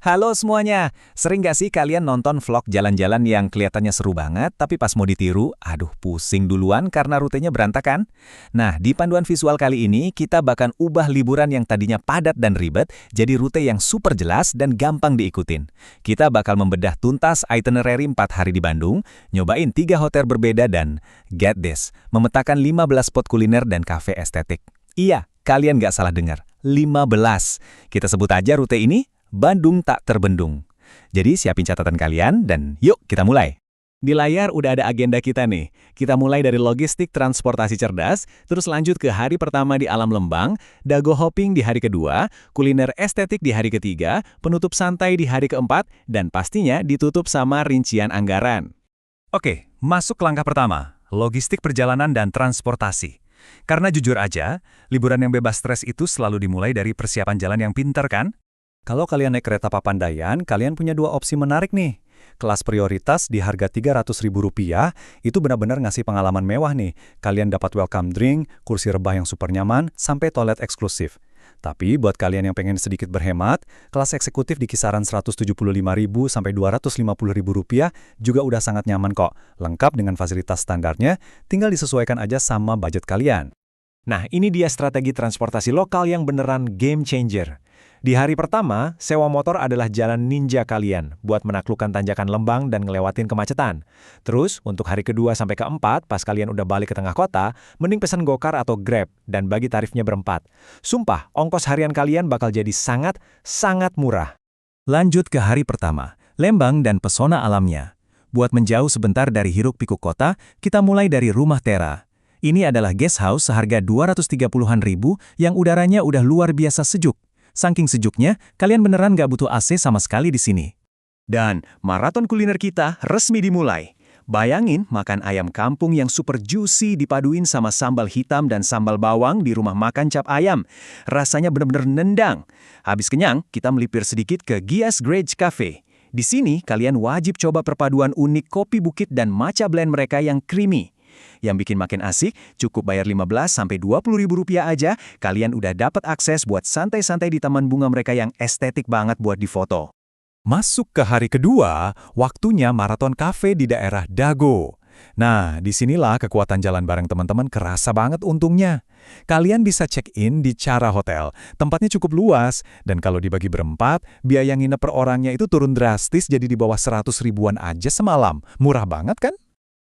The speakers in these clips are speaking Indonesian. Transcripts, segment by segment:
Halo semuanya, sering gak sih kalian nonton vlog jalan-jalan yang kelihatannya seru banget, tapi pas mau ditiru, aduh pusing duluan karena rutenya berantakan? Nah, di panduan visual kali ini, kita bakal ubah liburan yang tadinya padat dan ribet, jadi rute yang super jelas dan gampang diikutin. Kita bakal membedah tuntas itinerary 4 hari di Bandung, nyobain 3 hotel berbeda dan, get this, memetakan 15 spot kuliner dan kafe estetik. Iya, kalian gak salah dengar, 15. Kita sebut aja rute ini, Bandung tak terbendung. Jadi siapin catatan kalian dan yuk kita mulai. Di layar udah ada agenda kita nih. Kita mulai dari logistik transportasi cerdas, terus lanjut ke hari pertama di Alam Lembang, dago hopping di hari kedua, kuliner estetik di hari ketiga, penutup santai di hari keempat, dan pastinya ditutup sama rincian anggaran. Oke, masuk ke langkah pertama, logistik perjalanan dan transportasi. Karena jujur aja, liburan yang bebas stres itu selalu dimulai dari persiapan jalan yang pintar kan? Kalau kalian naik kereta Papandayan, kalian punya dua opsi menarik nih. Kelas prioritas di harga Rp300.000 itu benar-benar ngasih pengalaman mewah nih. Kalian dapat welcome drink, kursi rebah yang super nyaman, sampai toilet eksklusif. Tapi buat kalian yang pengen sedikit berhemat, kelas eksekutif di kisaran Rp175.000 sampai Rp250.000 juga udah sangat nyaman kok. Lengkap dengan fasilitas standarnya, tinggal disesuaikan aja sama budget kalian. Nah, ini dia strategi transportasi lokal yang beneran game changer. Di hari pertama, sewa motor adalah jalan ninja kalian buat menaklukkan tanjakan Lembang dan ngelewatin kemacetan. Terus, untuk hari kedua sampai keempat, pas kalian udah balik ke tengah kota, mending pesan Gokar atau Grab dan bagi tarifnya berempat. Sumpah, ongkos harian kalian bakal jadi sangat murah. Lanjut ke hari pertama, Lembang dan pesona alamnya. Buat menjauh sebentar dari hiruk-pikuk kota, kita mulai dari Rumah Tera. Ini adalah guest house seharga Rp230.000 yang udaranya udah luar biasa sejuk. Saking sejuknya, kalian beneran gak butuh AC sama sekali di sini. Dan maraton kuliner kita resmi dimulai. Bayangin makan ayam kampung yang super juicy dipaduin sama sambal hitam dan sambal bawang di rumah makan Cap Ayam. Rasanya bener-bener nendang. Habis kenyang, kita melipir sedikit ke Gias Grange Cafe. Di sini, kalian wajib coba perpaduan unik kopi bukit dan matcha blend mereka yang creamy. Yang bikin makin asik, cukup bayar Rp15.000–Rp20.000 aja, kalian udah dapat akses buat santai-santai di taman bunga mereka yang estetik banget buat difoto. Masuk ke hari kedua, waktunya maraton kafe di daerah Dago. Nah, disinilah kekuatan jalan bareng teman-teman kerasa banget untungnya. Kalian bisa check-in di Cara Hotel, tempatnya cukup luas, dan kalau dibagi berempat, biaya nginep per orangnya itu turun drastis jadi di bawah 100 ribuan aja semalam. Murah banget kan?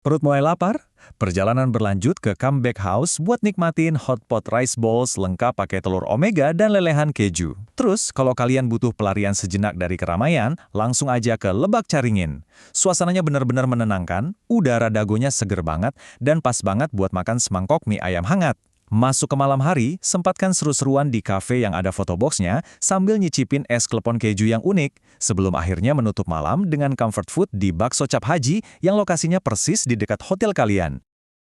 Perut mulai lapar? Perjalanan berlanjut ke Comeback House buat nikmatin hot pot rice balls lengkap pakai telur omega dan lelehan keju. Terus, kalau kalian butuh pelarian sejenak dari keramaian, langsung aja ke Lebak Caringin. Suasananya benar-benar menenangkan, udara Dagonya seger banget, dan pas banget buat makan semangkok mie ayam hangat. Masuk ke malam hari, sempatkan seru-seruan di kafe yang ada fotoboxnya sambil nyicipin es klepon keju yang unik, sebelum akhirnya menutup malam dengan comfort food di Bakso Cap Haji yang lokasinya persis di dekat hotel kalian.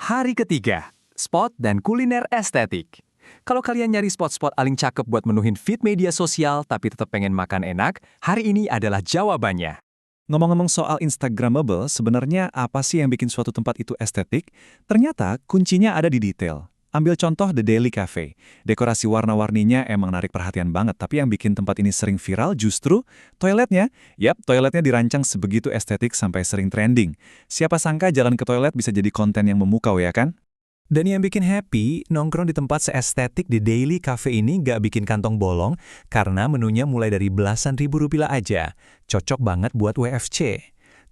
Hari ketiga, spot dan kuliner estetik. Kalau kalian nyari spot-spot paling cakep buat menuhin feed media sosial tapi tetap pengen makan enak, hari ini adalah jawabannya. Ngomong-ngomong soal Instagramable, sebenarnya apa sih yang bikin suatu tempat itu estetik? Ternyata kuncinya ada di detail. Ambil contoh The Daily Cafe. Dekorasi warna-warninya emang narik perhatian banget, tapi yang bikin tempat ini sering viral justru toiletnya. Yap, toiletnya dirancang sebegitu estetik sampai sering trending. Siapa sangka jalan ke toilet bisa jadi konten yang memukau ya kan? Dan yang bikin happy, nongkrong di tempat seestetik The Daily Cafe ini gak bikin kantong bolong, karena menunya mulai dari belasan ribu rupiah aja. Cocok banget buat WFC.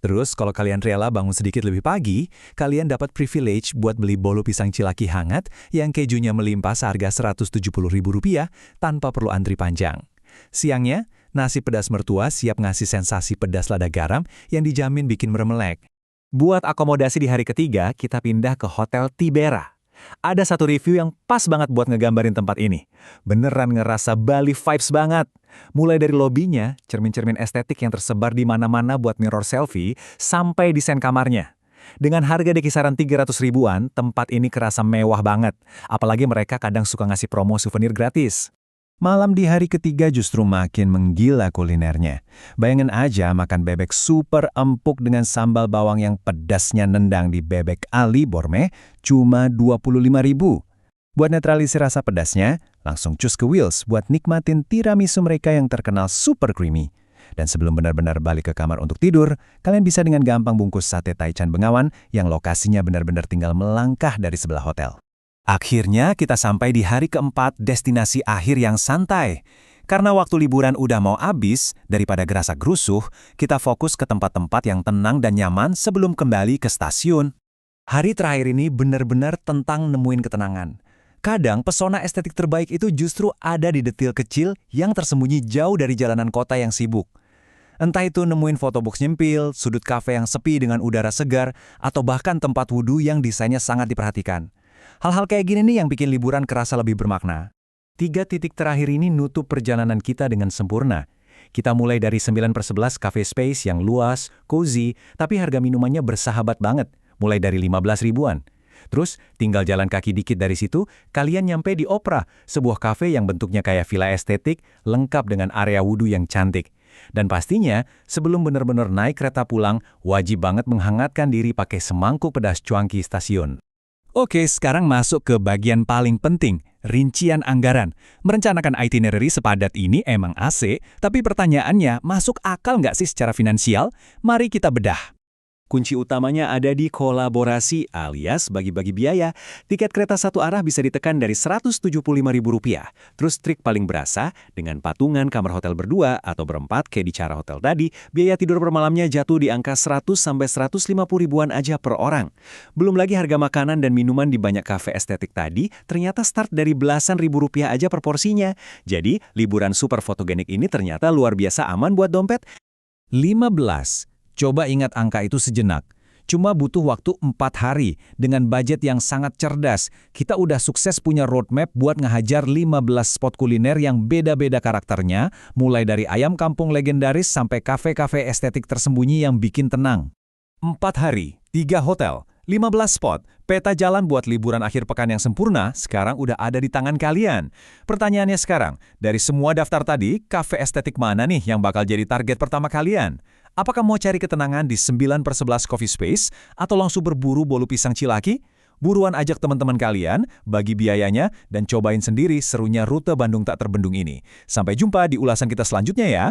Terus, kalau kalian rela bangun sedikit lebih pagi, kalian dapat privilege buat beli bolu pisang cilaki hangat yang kejunya melimpah seharga Rp170.000 tanpa perlu antri panjang. Siangnya, nasi pedas mertua siap ngasih sensasi pedas lada garam yang dijamin bikin meremelek. Buat akomodasi di hari ketiga, kita pindah ke Hotel Tibera. Ada satu review yang pas banget buat ngegambarin tempat ini. Beneran ngerasa Bali vibes banget. Mulai dari lobinya, cermin-cermin estetik yang tersebar di mana-mana buat mirror selfie, sampai desain kamarnya. Dengan harga di kisaran 300 ribuan, tempat ini kerasa mewah banget. Apalagi mereka kadang suka ngasih promo souvenir gratis. Malam di hari ketiga justru makin menggila kulinernya. Bayangin aja makan bebek super empuk dengan sambal bawang yang pedasnya nendang di Bebek Ali Borme cuma Rp25.000. Buat netralisir rasa pedasnya, langsung cus ke Wheels buat nikmatin tiramisu mereka yang terkenal super creamy. Dan sebelum benar-benar balik ke kamar untuk tidur, kalian bisa dengan gampang bungkus sate Taichan Bengawan yang lokasinya benar-benar tinggal melangkah dari sebelah hotel. Akhirnya kita sampai di hari keempat destinasi akhir yang santai. Karena waktu liburan udah mau habis, daripada gerasak-gerusuh, kita fokus ke tempat-tempat yang tenang dan nyaman sebelum kembali ke stasiun. Hari terakhir ini benar-benar tentang nemuin ketenangan. Kadang pesona estetik terbaik itu justru ada di detil kecil yang tersembunyi jauh dari jalanan kota yang sibuk. Entah itu nemuin fotobox nyempil, sudut kafe yang sepi dengan udara segar, atau bahkan tempat wudhu yang desainnya sangat diperhatikan. Hal-hal kayak gini nih yang bikin liburan kerasa lebih bermakna. 3 titik terakhir ini nutup perjalanan kita dengan sempurna. Kita mulai dari 9/11 Cafe Space yang luas, cozy, tapi harga minumannya bersahabat banget, mulai dari 15 ribuan. Terus, tinggal jalan kaki dikit dari situ, kalian nyampe di Opera, sebuah kafe yang bentuknya kayak villa estetik, lengkap dengan area wudhu yang cantik. Dan pastinya, sebelum benar-benar naik kereta pulang, wajib banget menghangatkan diri pakai semangkuk pedas cuanki stasiun. Oke, sekarang masuk ke bagian paling penting, rincian anggaran. Merencanakan itinerary sepadat ini emang AC, tapi pertanyaannya, masuk akal nggak sih secara finansial? Mari kita bedah. Kunci utamanya ada di kolaborasi alias bagi-bagi biaya. Tiket kereta satu arah bisa ditekan dari Rp175.000. Terus trik paling berasa, dengan patungan kamar hotel berdua atau berempat kayak di cara hotel tadi, biaya tidur per malamnya jatuh di angka 100–150 ribuan aja per orang. Belum lagi harga makanan dan minuman di banyak kafe estetik tadi ternyata start dari belasan ribu rupiah aja per porsinya. Jadi, liburan super fotogenik ini ternyata luar biasa aman buat dompet. 15. Coba ingat angka itu sejenak. Cuma butuh waktu 4 hari. Dengan budget yang sangat cerdas, kita udah sukses punya roadmap buat ngehajar 15 spot kuliner yang beda-beda karakternya, mulai dari ayam kampung legendaris sampai kafe-kafe estetik tersembunyi yang bikin tenang. 4 hari, 3 hotel, 15 spot, peta jalan buat liburan akhir pekan yang sempurna sekarang udah ada di tangan kalian. Pertanyaannya sekarang, dari semua daftar tadi, kafe estetik mana nih yang bakal jadi target pertama kalian? Apakah mau cari ketenangan di 9/11 Coffee Space atau langsung berburu bolu pisang Cilaki? Buruan ajak teman-teman kalian, bagi biayanya, dan cobain sendiri serunya rute Bandung tak terbendung ini. Sampai jumpa di ulasan kita selanjutnya ya!